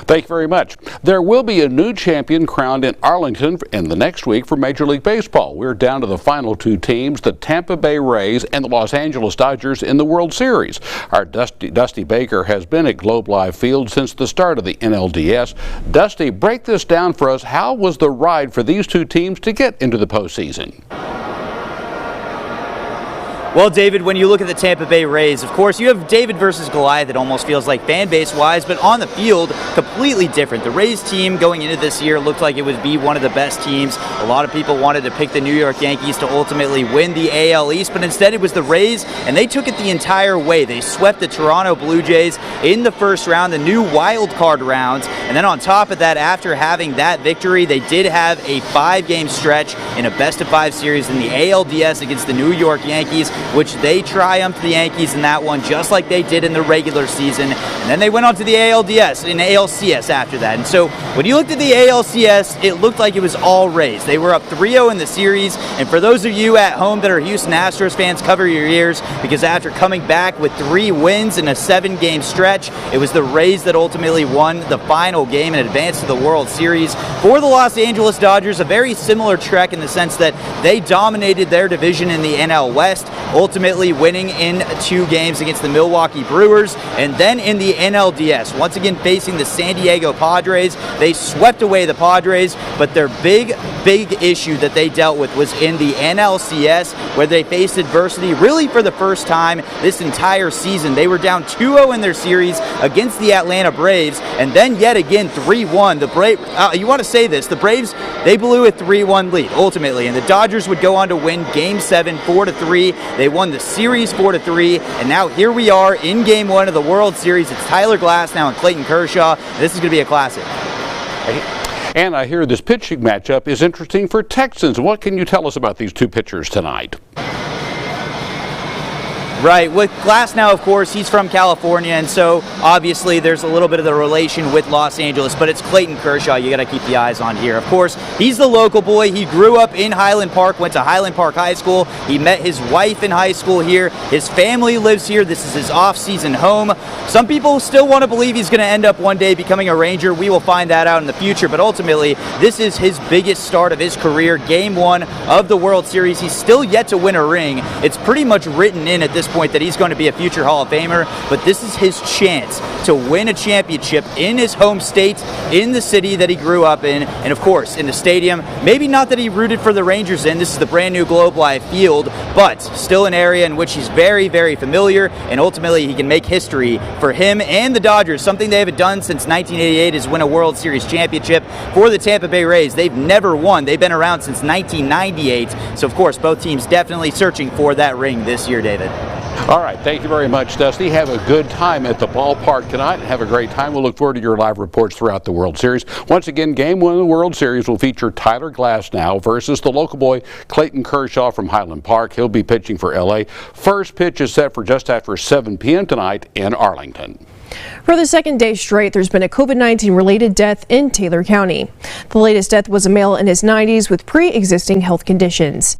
Thank you very much. There will be a new champion crowned in Arlington in the next week for Major League Baseball. We're down to the final two teams, the Tampa Bay Rays and the Los Angeles Dodgers in the World Series. Our Dusty Baker has been at Globe Life Field since the start of the NLDS. Dusty, break this down for us. How was the ride for these two teams to get into the postseason? Well, David, when you look at the Tampa Bay Rays, of course, you have David versus Goliath. It almost feels like fan base-wise, but on the field, completely different. The Rays team going into this year looked like it would be one of the best teams. A lot of people wanted to pick the New York Yankees to ultimately win the AL East, but instead it was the Rays, and they took it the entire way. They swept the Toronto Blue Jays in the first round, the new wild card rounds, and then on top of that, after having that victory, they did have a 5-game stretch in a best-of-5 series in the ALDS against the New York Yankees, which they triumphed the Yankees in that one, just like they did in the regular season. And then they went on to the ALDS and ALCS after that. And so when you looked at the ALCS, it looked like it was all Rays. They were up 3-0 in the series. And for those of you at home that are Houston Astros fans, cover your ears, because after coming back with 3 wins in a 7-game stretch, it was the Rays that ultimately won the final game and advanced to the World Series. For the Los Angeles Dodgers, a very similar trek in the sense that they dominated their division in the NL West, ultimately winning in 2 games against the Milwaukee Brewers, and then in the NLDS, once again facing the San Diego Padres. They swept away the Padres, but their big issue that they dealt with was in the NLCS, where they faced adversity really for the first time this entire season. They were down 2-0 in their series against the Atlanta Braves, and then yet again 3-1. The Braves, you want to say this, the Braves, they blew a 3-1 lead ultimately, and the Dodgers would go on to win Game 7 4-3. They won the series 4-3, and now here we are in Game 1 of the World Series. It's Tyler Glasnow and Clayton Kershaw. This is going to be a classic. And I hear this pitching matchup is interesting for Texans. What can you tell us about these two pitchers tonight? Right, with Glasnow, of course, he's from California, and so obviously there's a little bit of the relation with Los Angeles, but it's Clayton Kershaw you got to keep the eyes on here. Of course, he's the local boy. He grew up in Highland Park, went to Highland Park High School. He met his wife in high school here. His family lives here. This is his off-season home. Some people still want to believe he's going to end up one day becoming a Ranger. We will find that out in the future, but ultimately, this is his biggest start of his career, Game 1 of the World Series. He's still yet to win a ring. It's pretty much written in at this point that he's going to be a future Hall of Famer, but this is his chance to win a championship in his home state, in the city that he grew up in, and of course in the stadium. Maybe not that he rooted for the Rangers in, this is the brand new Globe Life Field, but still an area in which he's very familiar, and ultimately he can make history for him and the Dodgers. Something they haven't done since 1988 is win a World Series championship. For the Tampa Bay Rays, they've never won. They've been around since 1998, so of course both teams definitely searching for that ring this year, David. All right, thank you very much, Dusty. Have a good time at the ballpark tonight. Have a great time. We'll look forward to your live reports throughout the World Series. Once again, Game 1 of the World Series will feature Tyler Glasnow versus the local boy Clayton Kershaw from Highland Park. He'll be pitching for LA. First pitch is set for just after 7 p.m. tonight in Arlington. For the second day straight, there's been a COVID-19 related death in Taylor County. The latest death was a male in his 90s with pre-existing health conditions.